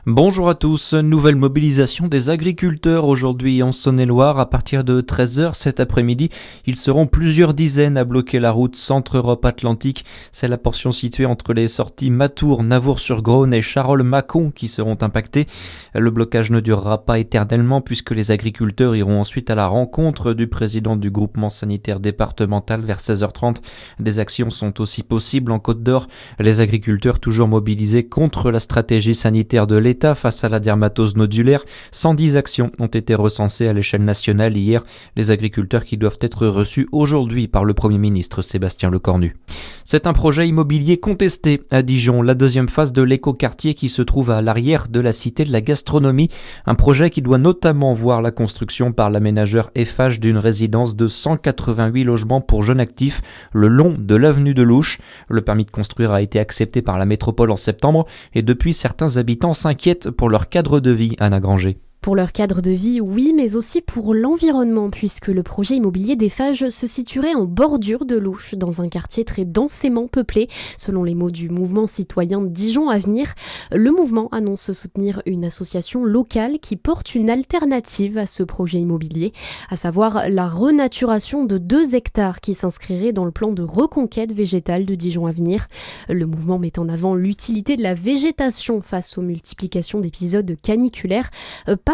Bonjour à tous, nouvelle mobilisation des agriculteurs aujourd'hui en Saône-et-Loire. À partir de 13h cet après-midi, ils seront plusieurs dizaines à bloquer la route Centre-Europe-Atlantique. C'est la portion située entre les sorties Matour, Navour-sur-Grosne et Charolles-Mâcon qui seront impactées. Le blocage ne durera pas éternellement puisque les agriculteurs iront ensuite à la rencontre du président du groupement sanitaire départemental vers 16h30. Des actions sont aussi possibles en Côte-d'Or. Les agriculteurs toujours mobilisés contre la stratégie sanitaire de l'État face à la dermatose nodulaire. 110 actions ont été recensées à l'échelle nationale hier. Les agriculteurs qui doivent être reçus aujourd'hui par le Premier ministre Sébastien Lecornu. C'est un projet immobilier contesté à Dijon, la deuxième phase de l'écoquartier qui se trouve à l'arrière de la cité de la gastronomie. Un projet qui doit notamment voir la construction par l'aménageur Eiffage d'une résidence de 188 logements pour jeunes actifs le long de l'avenue de Louche. Le permis de construire a été accepté par la métropole en septembre et depuis certains habitants s'inquiètent pour leur cadre de vie, Anna Granger. Pour leur cadre de vie, oui, mais aussi pour l'environnement, puisque le projet immobilier d'Eiffage se situerait en bordure de Louche, dans un quartier très densément peuplé. Selon les mots du mouvement citoyen Dijon Avenir, le mouvement annonce soutenir une association locale qui porte une alternative à ce projet immobilier, à savoir la renaturation de 2 hectares qui s'inscrirait dans le plan de reconquête végétale de Dijon Avenir. Le mouvement met en avant l'utilité de la végétation face aux multiplications d'épisodes caniculaires,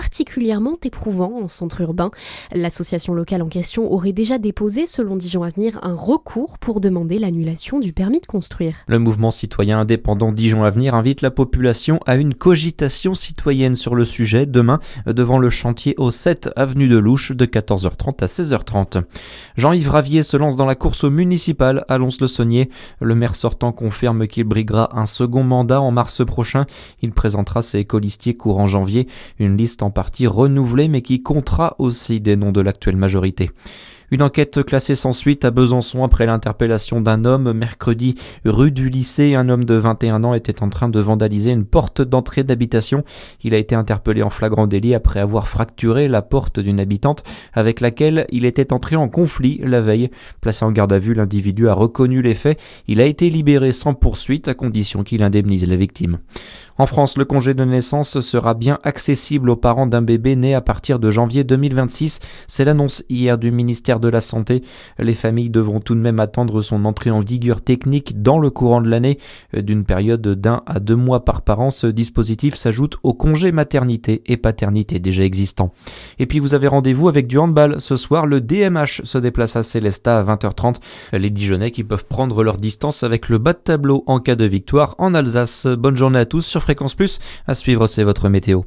particulièrement éprouvant en centre urbain. L'association locale en question aurait déjà déposé, selon Dijon Avenir, un recours pour demander l'annulation du permis de construire. Le mouvement citoyen indépendant Dijon Avenir invite la population à une cogitation citoyenne sur le sujet demain devant le chantier au 7 avenue de Louche de 14h30 à 16h30. Jean-Yves Ravier se lance dans la course au municipal à Lons-le-Saunier. Le maire sortant confirme qu'il briguera un second mandat en mars prochain. Il présentera ses colistiers courant janvier, une liste en partie renouvelée mais qui comptera aussi des noms de l'actuelle majorité. Une enquête classée sans suite à Besançon après l'interpellation d'un homme. Mercredi, rue du lycée, un homme de 21 ans était en train de vandaliser une porte d'entrée d'habitation. Il a été interpellé en flagrant délit après avoir fracturé la porte d'une habitante avec laquelle il était entré en conflit la veille. Placé en garde à vue, l'individu a reconnu les faits. Il a été libéré sans poursuite à condition qu'il indemnise la victime. En France, le congé de naissance sera bien accessible aux parents d'un bébé né à partir de janvier 2026. C'est l'annonce hier du ministère de la Santé. Les familles devront tout de même attendre son entrée en vigueur technique dans le courant de l'année. D'une période d'1 à 2 mois par parent, ce dispositif s'ajoute au congé maternité et paternité déjà existant. Et puis vous avez rendez-vous avec du handball. Ce soir, le DMH se déplace à Célestat à 20h30. Les Dijonnais qui peuvent prendre leur distance avec le bas de tableau en cas de victoire en Alsace. Bonne journée à tous sur Fréquence Plus. À suivre, c'est votre météo.